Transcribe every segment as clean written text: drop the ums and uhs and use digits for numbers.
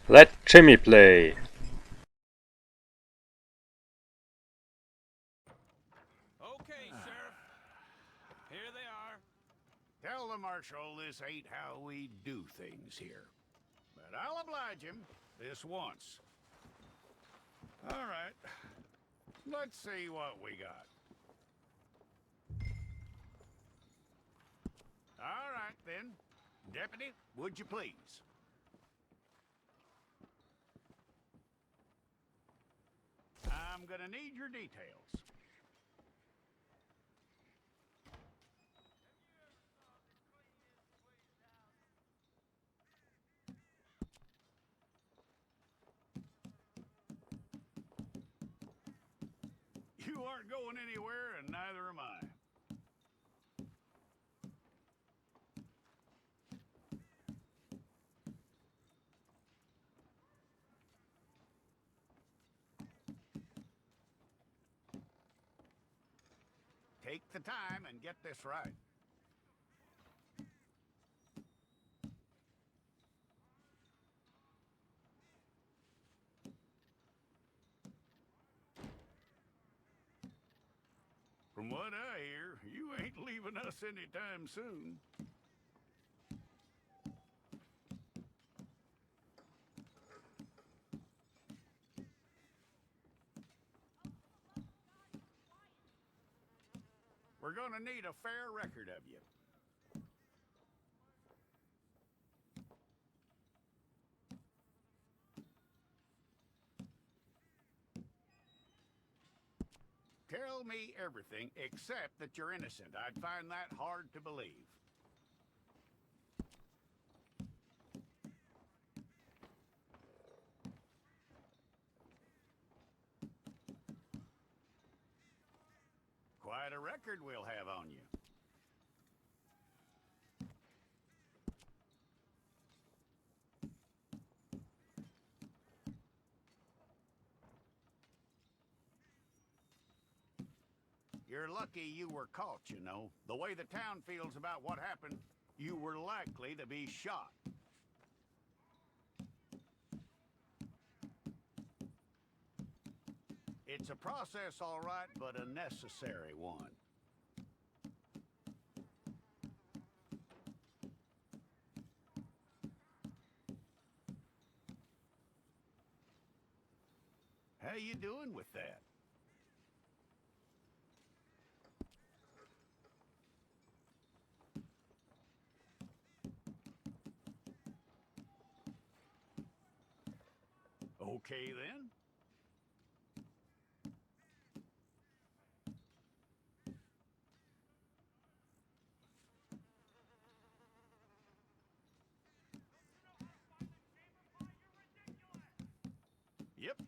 Let Jimmy play. Okay, Sheriff. Here they are. Tell the Marshal this ain't how we do things here. But I'll oblige him this once. All right. Let's see what we got. All right, then. Deputy, would you please? I'm gonna need your details. You aren't going anywhere, and neither am I. Take the time and get this right. From what I hear, you ain't leaving us anytime soon. We're gonna need a fair record of you. Tell me everything except that you're innocent. I'd find that hard to believe. Quite a record we'll have on you. You're lucky you were caught, you know. The way the town feels about what happened, you were likely to be shot. It's a process, all right, but a necessary one. How you doing with that? Okay, then. Yep.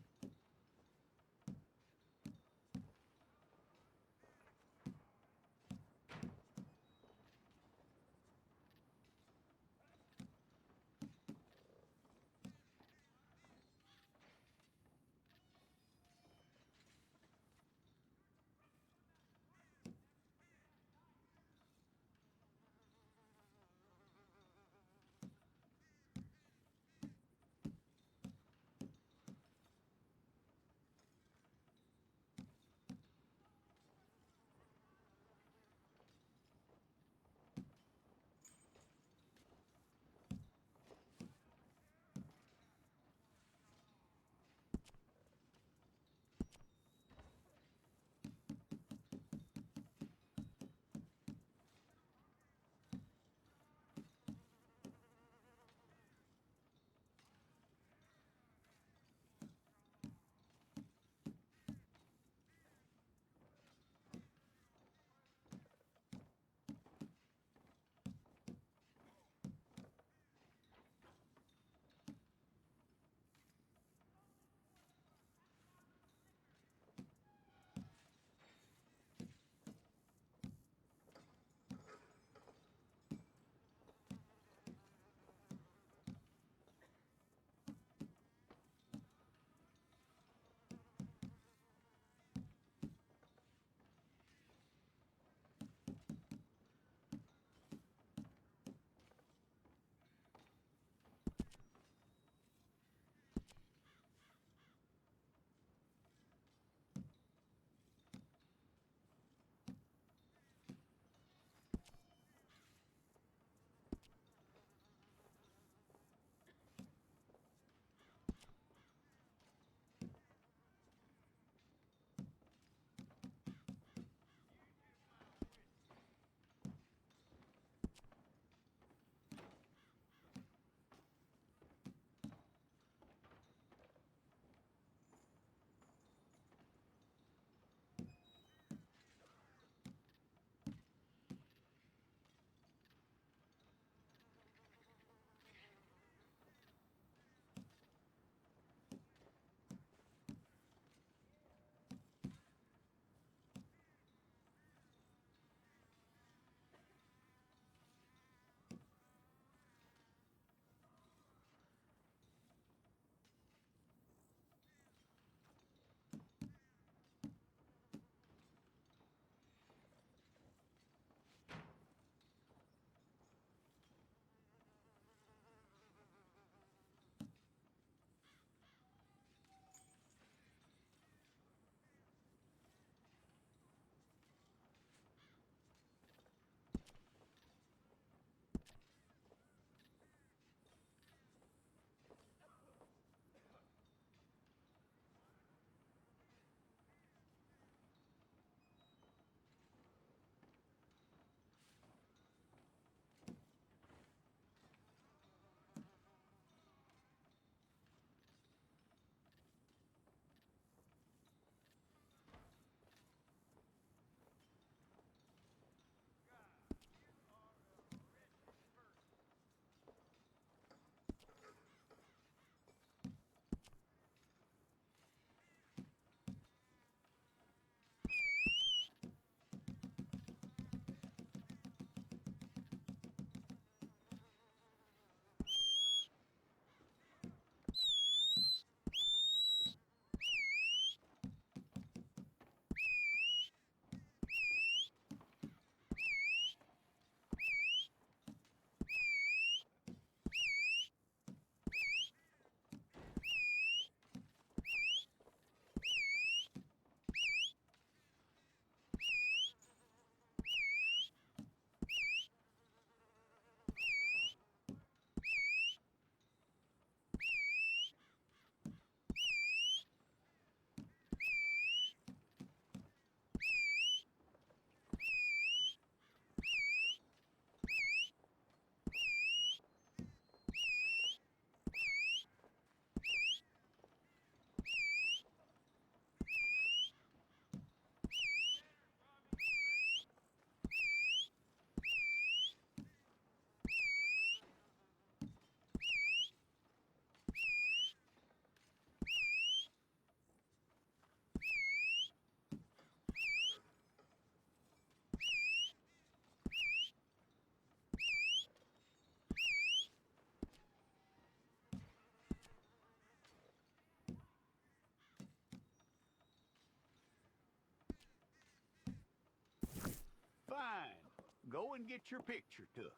get your picture took.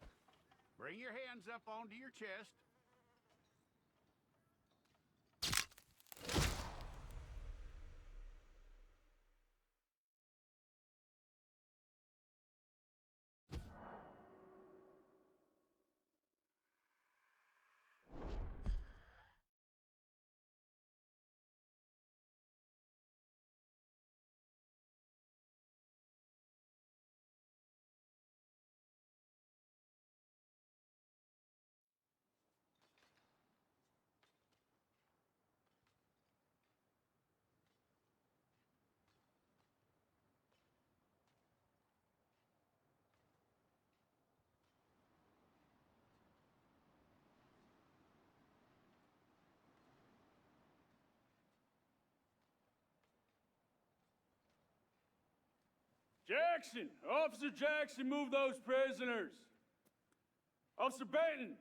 Bring your hands up onto your chest. Jackson! Officer Jackson, move those prisoners! Officer Benton!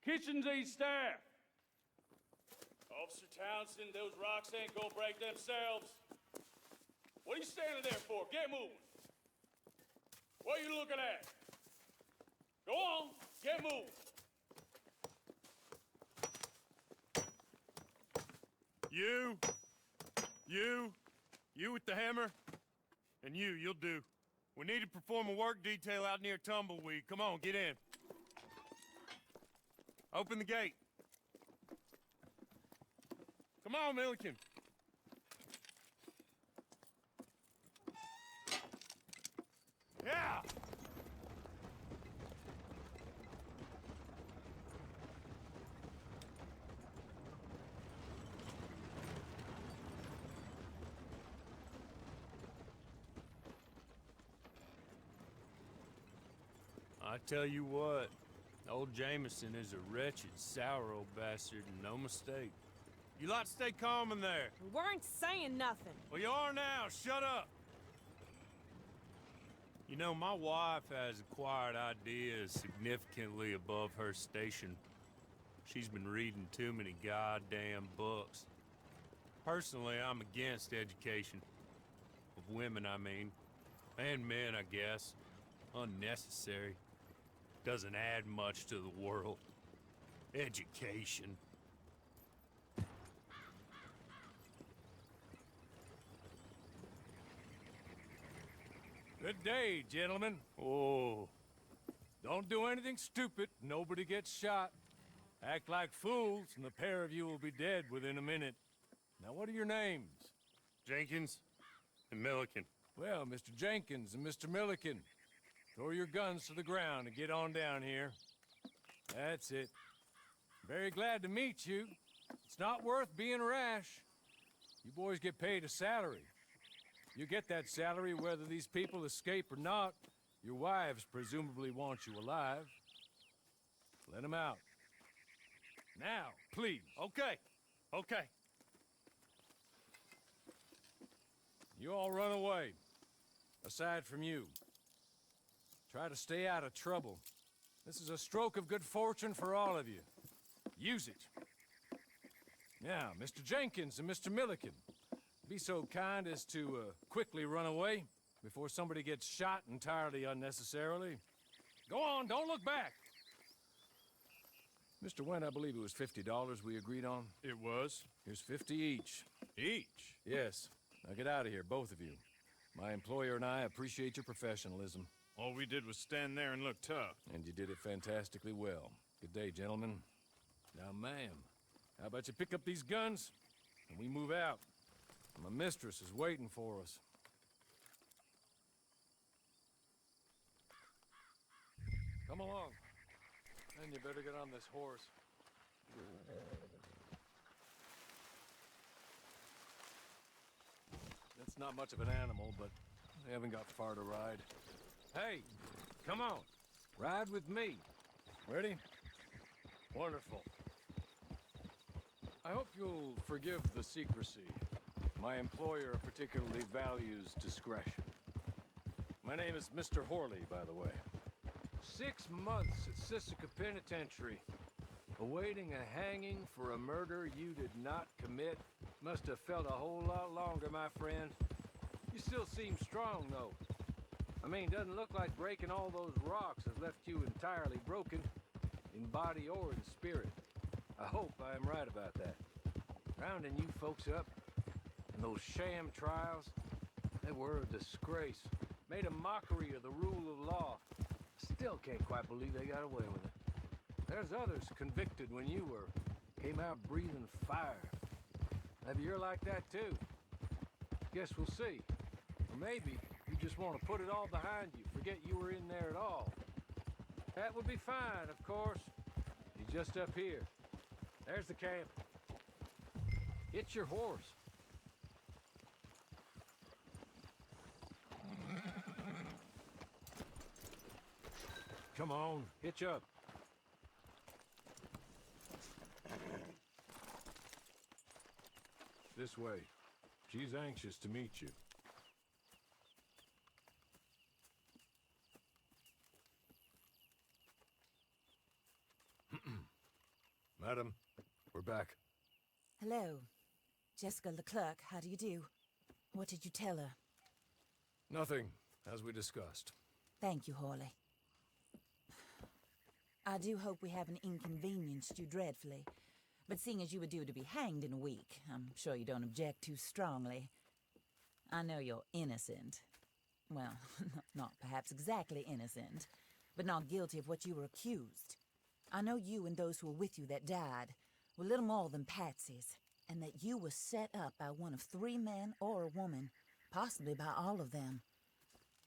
Kitchens aid staff! Officer Townsend, those rocks ain't gonna break themselves. What are you standing there for? Get moving! What are you looking at? Go on, get moving! You with the hammer? And you'll do. We need to perform a work detail out near Tumbleweed. Come on, get in. Open the gate. Come on, Milliken. Yeah! I tell you what, old Jameson is a wretched, sour old bastard, and no mistake. You lot stay calm in there. We weren't saying nothing. Well, you are now. Shut up. You know, my wife has acquired ideas significantly above her station. She's been reading too many goddamn books. Personally, I'm against education. Of women, I mean. And men, I guess. Unnecessary. Doesn't add much to the world. Education. Good day, gentlemen. Oh, Don't do anything stupid. Nobody gets shot. Act like fools, and the pair of you will be dead within a minute. Now, what are your names? Jenkins and Milliken. Well, Mr. Jenkins and Mr. Milliken, throw your guns to the ground and get on down here. That's it. Very glad to meet you. It's not worth being rash. You boys get paid a salary. You get that salary whether these people escape or not. Your wives presumably want you alive. Let them out. Now, please. Okay. You all run away. Aside from you. Try to stay out of trouble. This is a stroke of good fortune for all of you. Use it. Now, Mr. Jenkins and Mr. Milliken, be so kind as to quickly run away before somebody gets shot entirely unnecessarily. Go on, don't look back. Mr. Wendt, I believe it was $50 we agreed on. It was? Here's 50 each. Each? Yes. Now get out of here, both of you. My employer and I appreciate your professionalism. All we did was stand there and look tough. And you did it fantastically well. Good day, gentlemen. Now, ma'am, how about you pick up these guns and we move out? My mistress is waiting for us. Come along. And you better get on this horse. It's not much of an animal, but they haven't got far to ride. Hey, come on. Ride with me. Ready? Wonderful. I hope you'll forgive the secrecy. My employer particularly values discretion. My name is Mr. Horley, by the way. 6 months at Sisika Penitentiary, awaiting a hanging for a murder you did not commit. Must have felt a whole lot longer, my friend. You still seem strong, though. I mean, doesn't look like breaking all those rocks has left you entirely broken, in body or in spirit. I hope I am right about that. Rounding you folks up, and those sham trials, they were a disgrace. Made a mockery of the rule of law. Still can't quite believe they got away with it. There's others convicted when you were. Came out breathing fire. Maybe you're like that too. Guess we'll see. Or maybe you just want to put it all behind you, forget you were in there at all. That would be fine, of course. You're just up here. There's the camp. It's your horse. Come on, hitch up. This way. She's anxious to meet you. Madam, we're back. Hello. Jessica Leclerc, how do you do? What did you tell her? Nothing, as we discussed. Thank you, Hawley. I do hope we haven't inconvenienced you dreadfully. But seeing as you were due to be hanged in a week, I'm sure you don't object too strongly. I know you're innocent. Well, not perhaps exactly innocent, but not guilty of what you were accused. I know you and those who were with you that died were little more than patsies, and that you were set up by one of 3 men or a woman, possibly by all of them.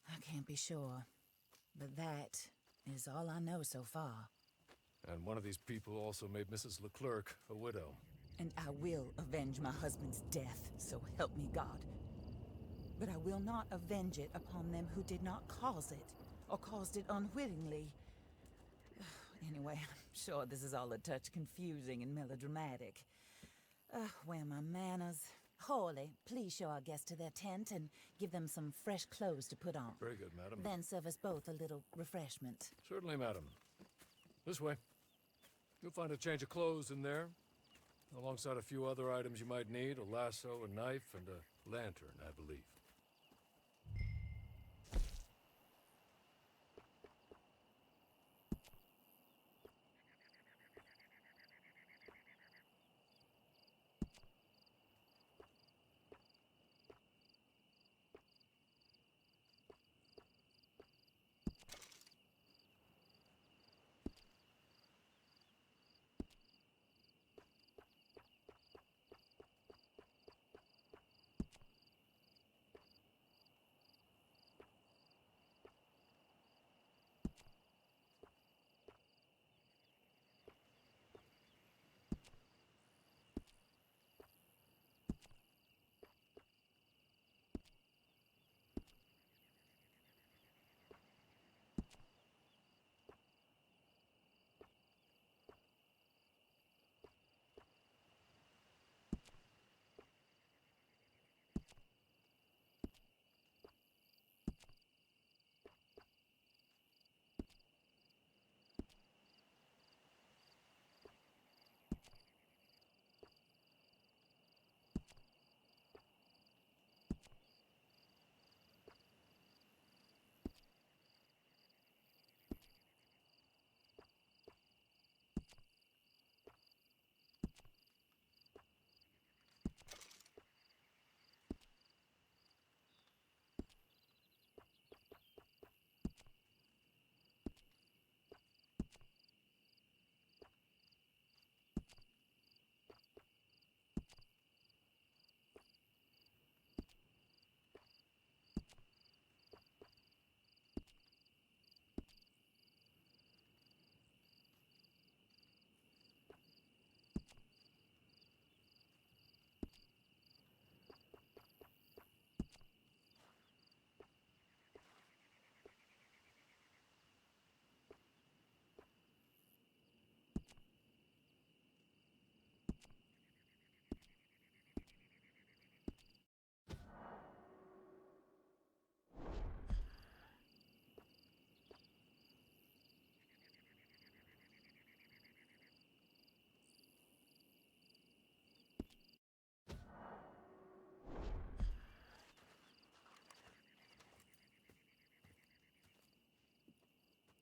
I can't be sure, but that is all I know so far. And one of these people also made Mrs. Leclerc a widow. And I will avenge my husband's death, so help me God. But I will not avenge it upon them who did not cause it, or caused it unwittingly. Anyway, I'm sure this is all a touch confusing and melodramatic. Where are my manners? Hawley, please show our guests to their tent and give them some fresh clothes to put on. Very good, madam. Then serve us both a little refreshment. Certainly, madam. This way. You'll find a change of clothes in there, alongside a few other items you might need, a lasso, a knife, and a lantern, I believe.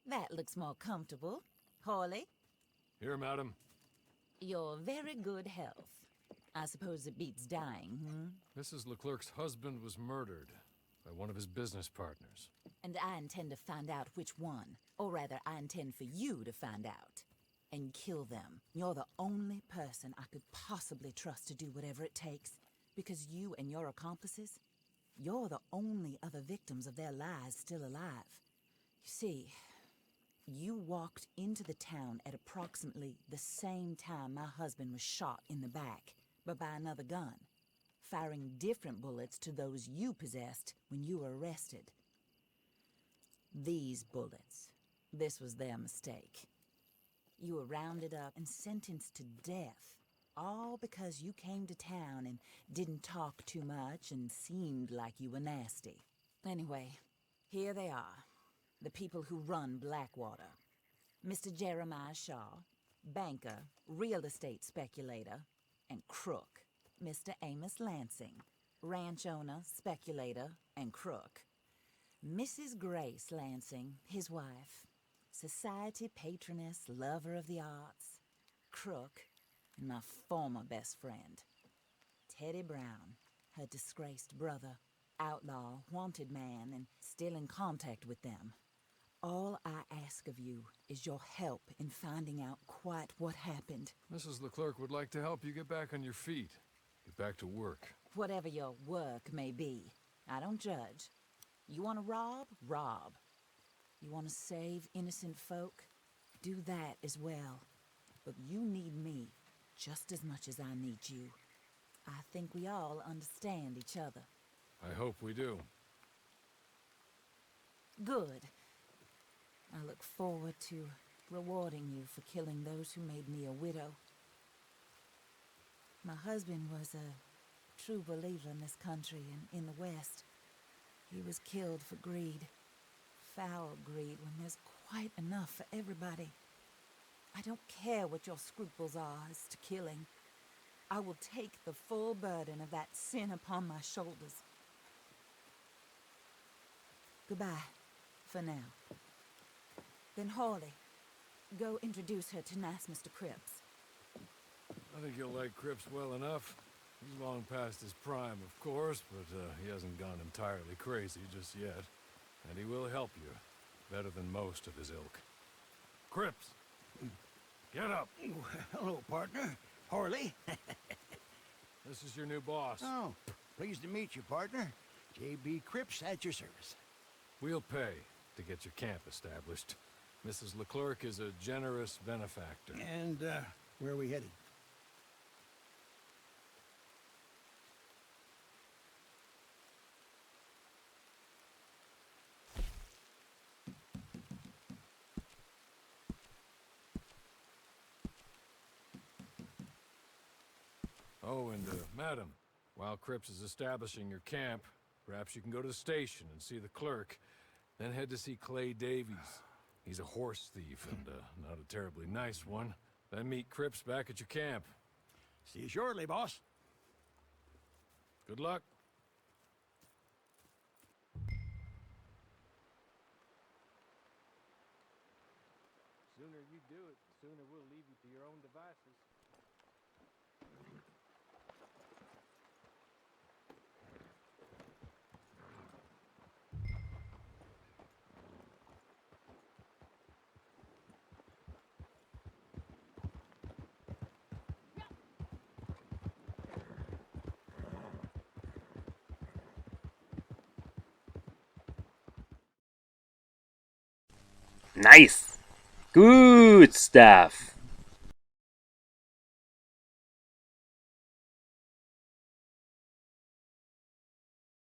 That looks more comfortable. Hawley, Here, madam. your very good health. I suppose it beats dying, Mrs. Leclerc's husband was murdered by one of his business partners. And I intend to find out which one. Or rather, I intend for you to find out. And kill them. You're the only person I could possibly trust to do whatever it takes. Because you and your accomplices, you're the only other victims of their lies still alive. You see, you walked into the town at approximately the same time my husband was shot in the back, but by another gun, firing different bullets to those you possessed when you were arrested. These bullets, this was their mistake. You were rounded up and sentenced to death, all because you came to town and didn't talk too much and seemed like you were nasty. Anyway, here they are, the people who run Blackwater. Mr. Jeremiah Shaw, banker, real estate speculator, and crook. Mr. Amos Lansing, ranch owner, speculator, and crook. Mrs. Grace Lansing, his wife, society patroness, lover of the arts, crook, and my former best friend. Teddy Brown, her disgraced brother, outlaw, wanted man, and still in contact with them. All I ask of you is your help in finding out quite what happened. Mrs. Leclerc would like to help you get back on your feet. Get back to work. Whatever your work may be, I don't judge. You want to rob? Rob. You want to save innocent folk? Do that as well. But you need me just as much as I need you. I think we all understand each other. I hope we do. Good. I look forward to rewarding you for killing those who made me a widow. My husband was a true believer in this country and in the West. He was killed for greed. Foul greed when there's quite enough for everybody. I don't care what your scruples are as to killing. I will take the full burden of that sin upon my shoulders. Goodbye, for now. Then Hawley, go introduce her to nice Mr. Cripps. I think you'll like Cripps well enough. He's long past his prime, of course, but he hasn't gone entirely crazy just yet. And he will help you, better than most of his ilk. Cripps! Get up! Hello, partner. Harley. This is your new boss. Oh, pleased to meet you, partner. J.B. Cripps at your service. We'll pay to get your camp established. Mrs. Leclerc is a generous benefactor. And, where are we headed? Oh, and, madam, while Cripps is establishing your camp, perhaps you can go to the station and see the clerk, then head to see Clay Davies. He's a horse thief and, not a terribly nice one. Then meet Cripps back at your camp. See you shortly, boss. Good luck. The sooner you do it, the sooner we'll leave you to your own devices. Nice. Good stuff.